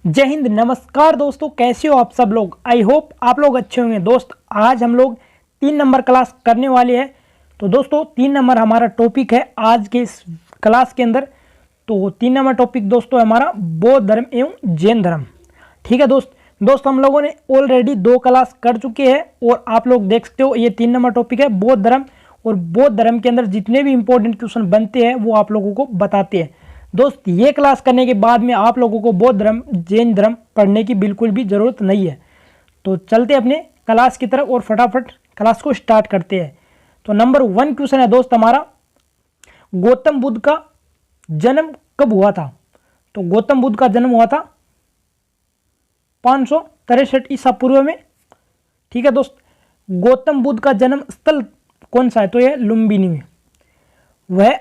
जय हिंद। नमस्कार दोस्तों, कैसे हो आप सब लोग। आई होप आप लोग अच्छे होंगे। दोस्त आज हम लोग 3 नंबर क्लास करने वाले हैं। तो दोस्तों 3 नंबर हमारा टॉपिक है आज के इस क्लास के अंदर। तो 3 नंबर टॉपिक दोस्तों हमारा बौद्ध धर्म एवं जैन धर्म। ठीक है दोस्त हम लोगों ने ऑलरेडी 2 क्लास कर चुके हैं और आप लोग देख सकते हो ये 3 नंबर टॉपिक है बौद्ध धर्म। और बौद्ध धर्म के अंदर जितने भी इंपॉर्टेंट क्वेश्चन बनते हैं वो आप लोगों को बताते हैं। दोस्त ये क्लास करने के बाद में आप लोगों को बौद्ध धर्म जैन धर्म पढ़ने की बिल्कुल भी ज़रूरत नहीं है। तो चलते अपने क्लास की तरफ और फटाफट क्लास को स्टार्ट करते हैं। तो नंबर 1 क्वेश्चन है दोस्त हमारा, गौतम बुद्ध का जन्म कब हुआ था। तो गौतम बुद्ध का जन्म हुआ था 563 ईसा पूर्व में। ठीक है दोस्त, गौतम बुद्ध का जन्म स्थल कौन सा है। तो यह लुम्बिनी में। वह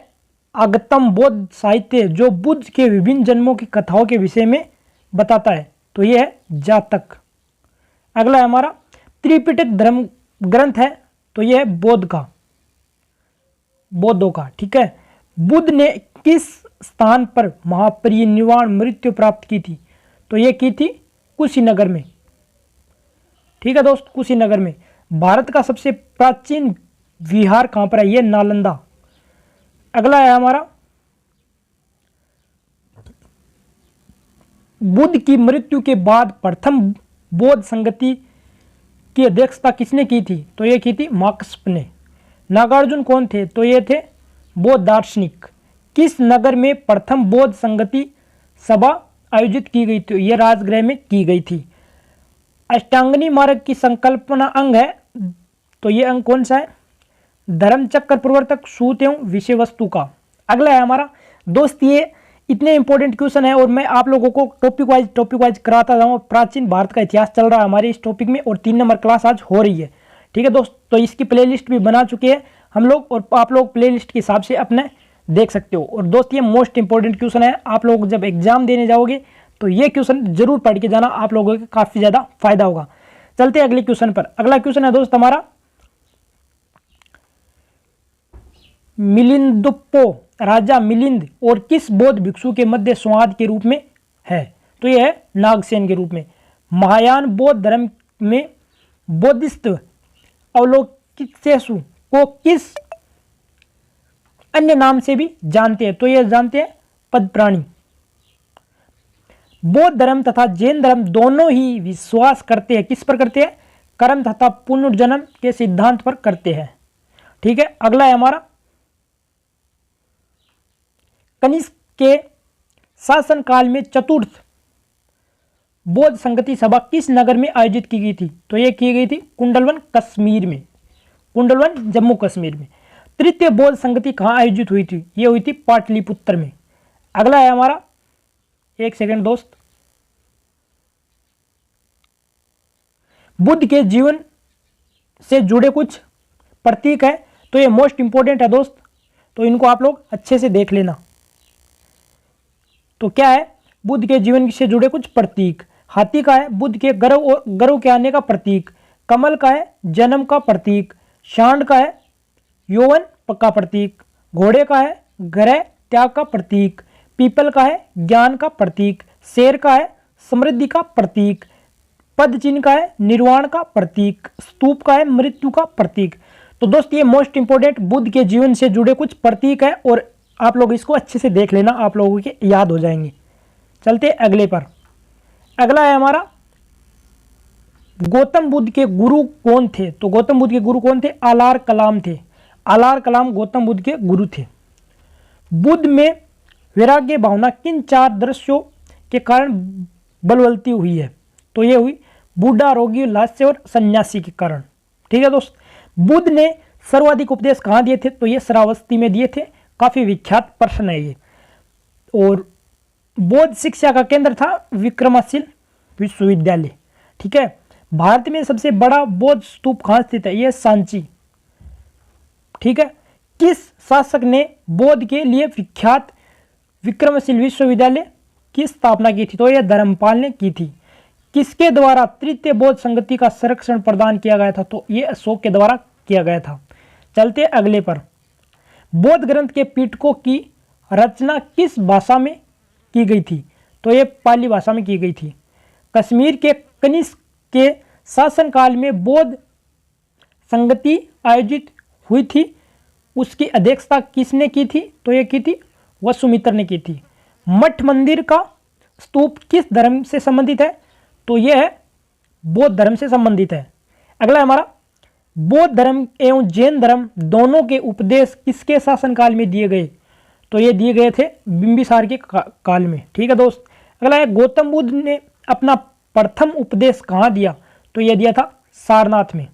आगतम बौद्ध साहित्य जो बुद्ध के विभिन्न जन्मों की कथाओं के विषय में बताता है। तो यह है जातक। अगला है हमारा, त्रिपिटक धर्म ग्रंथ है। तो यह है बौद्धों का। ठीक है, बुद्ध ने किस स्थान पर महापरिनिर्वाण मृत्यु प्राप्त की थी। तो यह की थी कुशीनगर में। ठीक है दोस्त, कुशीनगर में। भारत का सबसे प्राचीन विहार कहां पर है। यह नालंदा। अगला है हमारा, बुद्ध की मृत्यु के बाद प्रथम बौद्ध संगति की अध्यक्षता किसने की थी। तो यह की थी मार्कस ने। नागार्जुन कौन थे। तो ये थे बौद्ध दार्शनिक। किस नगर में प्रथम बौद्ध संगति सभा आयोजित की गई थी। यह राजगृह में की गई थी। अष्टांगनी मार्ग की संकल्पना अंग है। तो यह अंग कौन सा है, धर्मचक्र प्रवर्तक सूत एवं विषय वस्तु का। अगला है हमारा दोस्त, ये इतने इंपॉर्टेंट क्वेश्चन है और मैं आप लोगों को टॉपिक वाइज कराता जाऊँ। प्राचीन भारत का इतिहास चल रहा है हमारे इस टॉपिक में और 3 नंबर क्लास आज हो रही है। ठीक है दोस्त, तो इसकी प्लेलिस्ट भी बना चुके हैं हम लोग और आप लोग प्लेलिस्ट के हिसाब से अपने देख सकते हो। और दोस्त ये मोस्ट इंपॉर्टेंट क्वेश्चन है। आप लोग जब एग्जाम देने जाओगे तो ये क्वेश्चन जरूर पढ़ के जाना, आप लोगों को काफ़ी ज़्यादा फायदा होगा। चलते अगले क्वेश्चन पर। अगला क्वेश्चन है दोस्त हमारा, मिलिंदोप्पो राजा मिलिंद और किस बौद्ध भिक्षु के मध्य संवाद के रूप में है। तो यह है नागसेन के रूप में। महायान बौद्ध धर्म में बौद्धिस्ट अवलोकितेषु को किस अन्य नाम से भी जानते हैं। तो यह जानते हैं पदप्राणी। बौद्ध धर्म तथा जैन धर्म दोनों ही विश्वास करते हैं, किस पर करते हैं, कर्म तथा पुनर्जन्म के सिद्धांत पर करते हैं। ठीक है, अगला है हमारा, कनिष्क के शासनकाल में चतुर्थ बौद्ध संगति सभा किस नगर में आयोजित की गई थी। तो यह की गई थी कुंडलवन कश्मीर में, कुंडलवन जम्मू कश्मीर में। तृतीय बौद्ध संगति कहाँ आयोजित हुई थी। यह हुई थी पाटलिपुत्र में। अगला है हमारा, एक सेकंड दोस्त, बुद्ध के जीवन से जुड़े कुछ प्रतीक है। तो ये मोस्ट इंपॉर्टेंट है दोस्त, तो इनको आप लोग अच्छे से देख लेना। तो क्या है, बुद्ध के जीवन से जुड़े कुछ प्रतीक। हाथी का है बुद्ध के गर्व के आने का प्रतीक। कमल का है जन्म का प्रतीक। सांड का है यौवन का प्रतीक। घोड़े का है ग्रह त्याग का प्रतीक। पीपल का है ज्ञान का प्रतीक। शेर का है समृद्धि का प्रतीक। पद चिन्ह का है निर्वाण का प्रतीक। स्तूप का है मृत्यु का प्रतीक। तो दोस्त ये मोस्ट इंपॉर्टेंट बुद्ध के जीवन से जुड़े कुछ प्रतीक है और आप लोग इसको अच्छे से देख लेना, आप लोगों के याद हो जाएंगे। चलते अगले पर। अगला है हमारा, गौतम बुद्ध के गुरु कौन थे। तो गौतम बुद्ध के गुरु कौन थे, आलार कलाम थे। आलार कलाम गौतम बुद्ध के गुरु थे। बुद्ध में वैराग्य भावना किन 4 दृश्यों के कारण बलवती हुई है। तो ये हुई बूढ़ा, रोगी, लास्य और सन्यासी के कारण। ठीक है दोस्त, बुद्ध ने सर्वाधिक उपदेश कहाँ दिए थे। तो ये श्रावस्ती में दिए थे। काफी विख्यात प्रश्न है ये। और बौद्ध शिक्षा का केंद्र था विक्रमशील विश्वविद्यालय। ठीक है, भारत में सबसे बड़ा बौद्ध स्तूप कहाँ स्थित है। यह सांची। ठीक है, किस शासक ने बौद्ध के लिए विख्यात विक्रमशील विश्वविद्यालय की स्थापना की थी। तो यह धर्मपाल ने की थी। किसके द्वारा तृतीय बौद्ध संगति का संरक्षण प्रदान किया गया था। तो यह अशोक के द्वारा किया गया था। चलते अगले पर। बौद्ध ग्रंथ के पिटकों की रचना किस भाषा में की गई थी। तो ये पाली भाषा में की गई थी। कश्मीर के कनिष्क के शासनकाल में बौद्ध संगति आयोजित हुई थी, उसकी अध्यक्षता किसने की थी? तो ये की थी वसुमित्र ने की थी। मठ मंदिर का स्तूप किस धर्म से संबंधित है? तो यह है बौद्ध धर्म से संबंधित है। अगला हमारा, बौद्ध धर्म एवं जैन धर्म दोनों के उपदेश किसके शासनकाल में दिए गए? तो ये दिए गए थे बिंबिसार के काल में। ठीक है दोस्त। अगला है, गौतम बुद्ध ने अपना प्रथम उपदेश कहाँ दिया? तो यह दिया था सारनाथ में।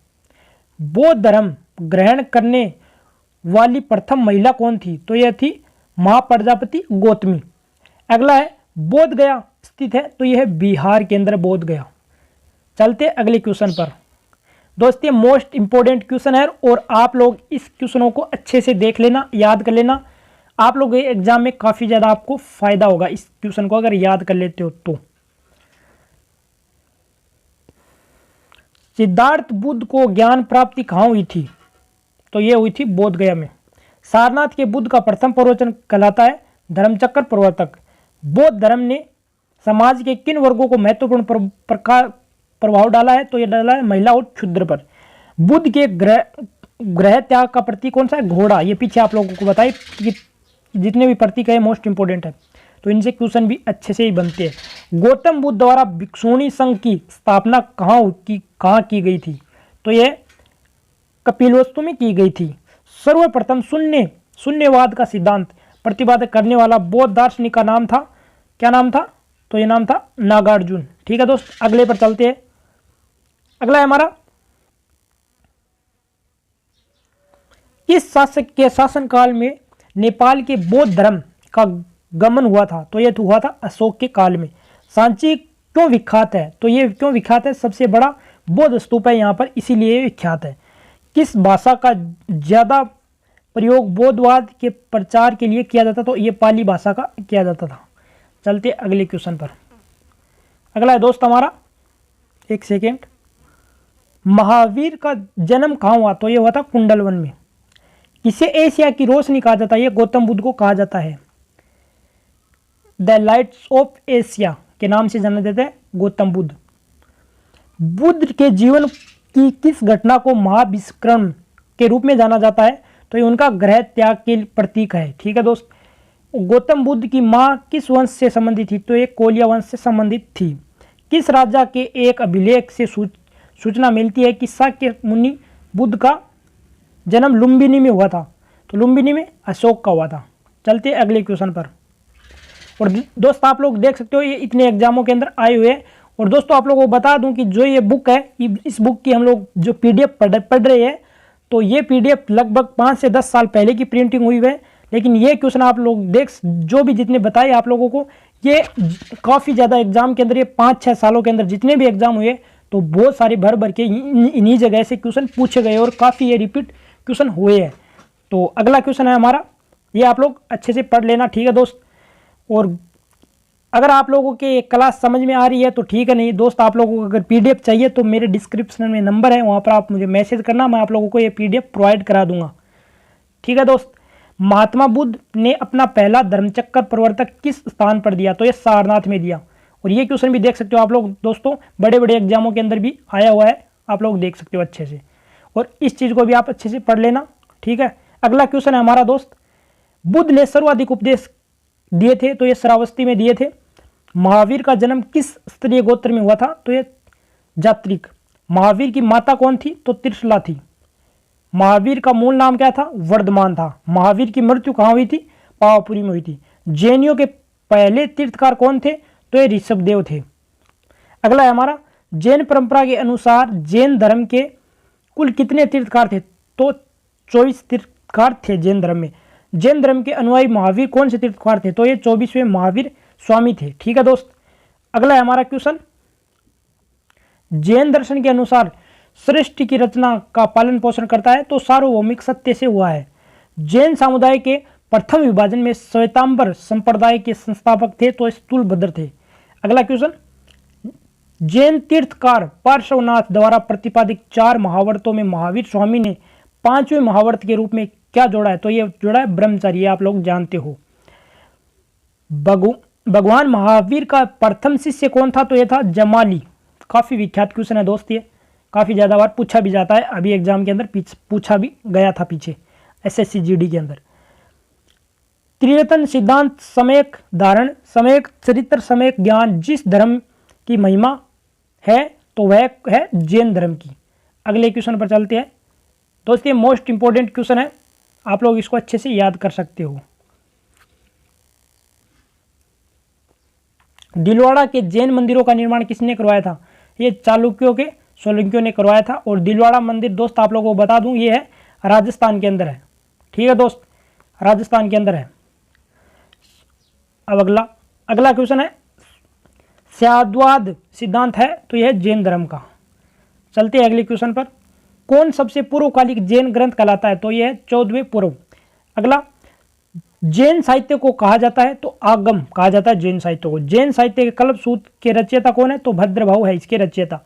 बौद्ध धर्म ग्रहण करने वाली प्रथम महिला कौन थी? तो यह थी महाप्रजापति गौतमी। अगला है, बोध गया स्थित है, तो यह है बिहार के अंदर बोध गया। चलते अगले क्वेश्चन पर। दोस्तों मोस्ट इंपोर्टेंट क्वेश्चन है और आप लोग इस क्वेश्चनों को अच्छे से देख लेना, याद कर लेना। आप लोग एग्जाम में काफी ज्यादा आपको फायदा होगा इस क्वेश्चन को अगर याद कर लेते हो तो। सिद्धार्थ बुद्ध को ज्ञान प्राप्ति कहाँ हुई थी? तो यह हुई थी बोध गया में। सारनाथ के बुद्ध का प्रथम प्रवचन कहलाता है धर्मचक्र प्रवर्तक। बौद्ध धर्म ने समाज के किन वर्गों को महत्वपूर्ण प्रभाव डाला है? तो यह डाला है महिला और क्षुद्र पर। बुद्ध के ग्रह त्याग का प्रतीक कौन सा है? घोड़ा। ये पीछे आप लोगों को बताइए कि जितने भी प्रतीक है मोस्ट इंपोर्टेंट है, तो इनसे क्वेश्चन भी अच्छे से ही बनते हैं। गौतम बुद्ध द्वारा भिक्षुणी संघ की स्थापना कहाँ की गई थी? तो यह कपिलवस्तु में की गई थी। सर्वप्रथम शून्यवाद का सिद्धांत प्रतिपादन करने वाला बौद्ध दार्शनिक का नाम था, क्या नाम था? तो यह नाम था नागार्जुन। ठीक है दोस्त, अगले पर चलते हैं। अगला है हमारा, किस शासक के शासनकाल में नेपाल के बौद्ध धर्म का गमन हुआ था? तो यह हुआ था अशोक के काल में। सांची क्यों विख्यात है? तो यह क्यों विख्यात है? सबसे बड़ा बौद्ध स्तूप है यहाँ पर, इसीलिए विख्यात है। किस भाषा का ज्यादा प्रयोग बौद्धवाद के प्रचार के लिए किया जाता? तो ये पाली भाषा का किया जाता था। चलते अगले क्वेश्चन पर। अगला है दोस्त हमारा, एक सेकेंड, महावीर का जन्म कहाँ हुआ? तो ये हुआ था कुंडलवन में। किसे एशिया की रोशनी कहा जाता है? ये गौतम बुद्ध को कहा जाता है द लाइट्स ऑफ एशिया के नाम से जाना जाता है गौतम बुद्ध। बुद्ध के जीवन की किस घटना को महाविश्वकर्म के रूप में जाना जाता है? तो ये उनका ग्रह त्याग के प्रतीक है। ठीक है दोस्त। गौतम बुद्ध की मां किस वंश से संबंधित थी? तो ये कोलिया वंश से संबंधित थी। किस राजा के एक अभिलेख से सूचना मिलती है कि शाक्य मुनि बुद्ध का जन्म लुम्बिनी में हुआ था? तो लुम्बिनी में अशोक का हुआ था। चलते अगले क्वेश्चन पर। और दोस्त आप लोग देख सकते हो ये इतने एग्जामों के अंदर आए हुए हैं। और दोस्तों आप लोगों को बता दूं कि जो ये बुक है, इस बुक की हम लोग जो पीडीएफ पढ़ रहे हैं, तो ये पीडीएफ लगभग 5 से 10 साल पहले की प्रिंटिंग हुई है। लेकिन ये क्वेश्चन आप लोग जो भी जितने बताए आप लोगों को, ये काफ़ी ज़्यादा एग्जाम के अंदर, ये 5-6 सालों के अंदर जितने भी एग्जाम हुए, तो बहुत सारे भर के इन्हीं जगह से क्वेश्चन पूछे गए और काफ़ी ये रिपीट क्वेश्चन हुए हैं। तो अगला क्वेश्चन है हमारा, ये आप लोग अच्छे से पढ़ लेना। ठीक है दोस्त। और अगर आप लोगों के क्लास समझ में आ रही है तो ठीक है, नहीं दोस्त आप लोगों को अगर पीडीएफ चाहिए तो मेरे डिस्क्रिप्शन में नंबर है, वहाँ पर आप मुझे मैसेज करना, मैं आप लोगों को ये पीडीएफ प्रोवाइड करा दूंगा। ठीक है दोस्त। महात्मा बुद्ध ने अपना पहला धर्मचक्र प्रवर्तक किस स्थान पर दिया? तो ये सारनाथ में दिया। और ये क्वेश्चन भी देख सकते हो आप लोग दोस्तों, बड़े बड़े एग्जामों के अंदर भी आया हुआ है, आप लोग देख सकते हो अच्छे से। और इस चीज़ को भी आप अच्छे से पढ़ लेना। ठीक है। अगला क्वेश्चन है हमारा दोस्त, बुद्ध ने सर्वाधिक उपदेश दिए थे? तो ये श्रावस्ती में दिए थे। महावीर का जन्म किस स्त्रीय गोत्र में हुआ था? तो ये जात्रिक। महावीर की माता कौन थी? तो त्रिशला थी। महावीर का मूल नाम क्या था? वर्धमान था। महावीर की मृत्यु कहाँ हुई थी? पावापुरी में हुई थी। जैनियों के पहले तीर्थकार कौन थे? तो ये ऋषभदेव थे। अगला है हमारा, जैन परंपरा के अनुसार जैन धर्म के कुल कितने तीर्थकार थे? तो 24 तीर्थकार थे जैन धर्म में। जैन धर्म के अनुयायी महावीर कौन से तीर्थकार थे? तो ये 24वें महावीर स्वामी थे। ठीक है दोस्त। अगला है हमारा क्वेश्चन, जैन दर्शन के अनुसार सृष्टि की रचना का पालन पोषण करता है? तो सार्वभौमिक सत्य से हुआ है। जैन समुदाय के प्रथम विभाजन में श्वेतांबर संप्रदाय के संस्थापक थे? तो स्थूलभद्र थे। अगला क्वेश्चन, जैन तीर्थकार पार्श्वनाथ द्वारा प्रतिपादित 4 महाव्रतों में महावीर स्वामी ने 5वें महाव्रत के रूप में क्या जोड़ा है? तो ये जोड़ा है ब्रह्मचर्य। आप लोग जानते हो। भगवान महावीर का प्रथम शिष्य कौन था? तो ये था जमाली। काफ़ी विख्यात क्वेश्चन है दोस्त, ये काफ़ी ज़्यादा बार पूछा भी जाता है, अभी एग्जाम के अंदर पूछा भी गया था पीछे SSC GD के अंदर। त्रिरत्न सिद्धांत सम्यक धारण, सम्यक चरित्र, सम्यक ज्ञान, जिस धर्म की महिमा है तो वह है जैन धर्म की। अगले क्वेश्चन पर चलते हैं दोस्त, ये मोस्ट इंपॉर्टेंट क्वेश्चन है, आप लोग इसको अच्छे से याद कर सकते हो। दिलवाड़ा के जैन मंदिरों का निर्माण किसने करवाया था? ये चालुक्यों के सोलंकियों ने करवाया था। और दिलवाड़ा मंदिर दोस्त आप लोगों को बता दूं, ये है राजस्थान के अंदर है। ठीक है दोस्त, राजस्थान के अंदर है। अब अगला क्वेश्चन है, स्याद्वाद सिद्धांत है तो यह है जैन धर्म का। चलते हैं अगले क्वेश्चन पर, कौन सबसे पूर्वकालिक जैन ग्रंथ कहलाता है? तो यह है 14वें पूर्व। अगला, जैन साहित्य को कहा जाता है तो आगम कहा जाता है जैन साहित्य को। जैन साहित्य के कल्प सूत्र के रचयिता कौन है? तो भद्रभाव है इसके रचयिता।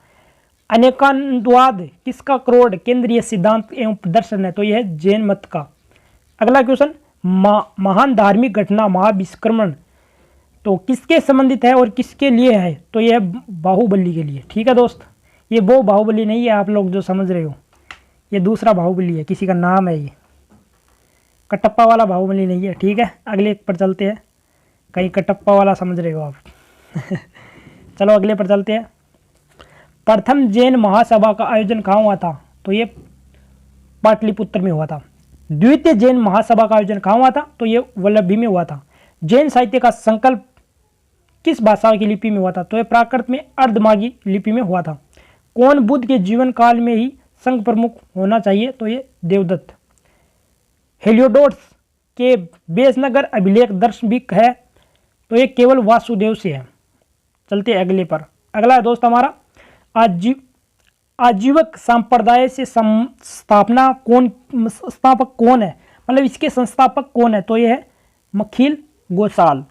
अनेकांतवाद किसका क्रोड केंद्रीय सिद्धांत एवं दर्शन है? तो यह है जैन मत का। अगला क्वेश्चन, महान धार्मिक घटना महाविष्क्रमण तो किसके संबंधित है और किसके लिए है? तो यह बाहुबली के लिए। ठीक है दोस्त, ये वो बाहुबली नहीं है आप लोग जो समझ रहे हो, ये दूसरा बाहुबली है, किसी का नाम है, ये कटप्पा वाला बाहुबली नहीं है। ठीक है, अगले पर चलते हैं, कहीं कटप्पा वाला समझ रहे हो आप चलो अगले पर चलते हैं। प्रथम जैन महासभा का आयोजन कहाँ हुआ था? तो ये पाटलिपुत्र में हुआ था। द्वितीय जैन महासभा का आयोजन कहाँ हुआ था? तो ये वल्लभी में हुआ था। जैन साहित्य का संकल्प किस भाषा की लिपि में हुआ था? तो ये प्राकृत में अर्धमागी लिपि में हुआ था। कौन बुद्ध के जीवन काल में ही संघ प्रमुख होना चाहिए? तो ये देवदत्त। हेलियोडोट्स के बेसनगर अभिलेख दर्शविक है तो ये केवल वासुदेव से है। चलते अगले पर। अगला है दोस्त हमारा, आजीवक संप्रदाय से संस्थापक कौन है? मतलब इसके संस्थापक कौन है? तो ये है मखिल गोसाल।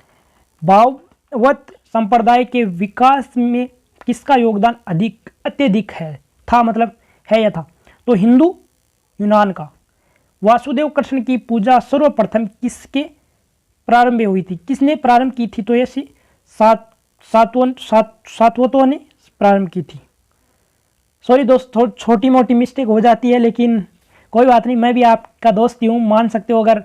भाववत संप्रदाय के विकास में किसका योगदान अत्यधिक है? था मतलब है या था? तो हिंदू यूनान का। वासुदेव कृष्ण की पूजा सर्वप्रथम किसके प्रारंभ हुई थी? किसने प्रारंभ की थी? तो ये सातवतों ने प्रारंभ की थी। सॉरी दोस्त, छोटी मोटी मिस्टेक हो जाती है, लेकिन कोई बात नहीं, मैं भी आपका दोस्त ही हूँ, मान सकते हो। अगर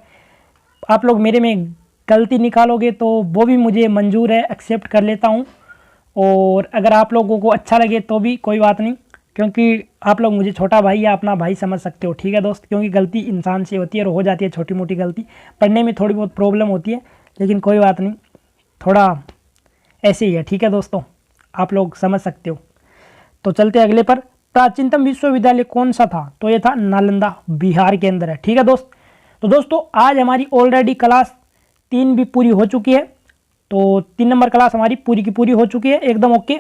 आप लोग मेरे में गलती निकालोगे तो वो भी मुझे मंजूर है, एक्सेप्ट कर लेता हूँ। और अगर आप लोगों को अच्छा लगे तो भी कोई बात नहीं, क्योंकि आप लोग मुझे छोटा भाई या अपना भाई समझ सकते हो। ठीक है दोस्त, क्योंकि गलती इंसान से होती है और हो जाती है छोटी मोटी गलती, पढ़ने में थोड़ी बहुत प्रॉब्लम होती है, लेकिन कोई बात नहीं, थोड़ा ऐसे ही है। ठीक है दोस्तों, आप लोग समझ सकते हो। तो चलते अगले पर। प्राचीनतम विश्वविद्यालय कौन सा था? तो ये था नालंदा, बिहार के अंदर है। ठीक है दोस्त, तो दोस्तों आज हमारी ऑलरेडी क्लास 3 भी पूरी हो चुकी है। तो 3 नंबर क्लास हमारी पूरी की पूरी हो चुकी है, एकदम ओके।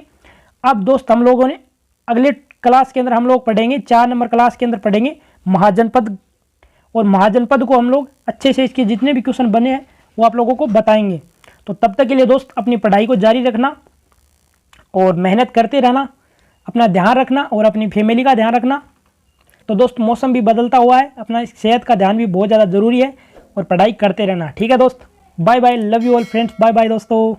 अब दोस्त हम लोगों ने अगले क्लास के अंदर हम लोग पढ़ेंगे, 4 नंबर क्लास के अंदर पढ़ेंगे महाजनपद। और महाजनपद को हम लोग अच्छे से इसके जितने भी क्वेश्चन बने हैं वो आप लोगों को बताएंगे। तो तब तक के लिए दोस्त अपनी पढ़ाई को जारी रखना और मेहनत करते रहना, अपना ध्यान रखना और अपनी फैमिली का ध्यान रखना। तो दोस्त मौसम भी बदलता हुआ है, अपना सेहत का ध्यान भी बहुत ज़्यादा ज़रूरी है और पढ़ाई करते रहना। ठीक है दोस्त, bye bye, love you all friends, bye bye दोस्तों।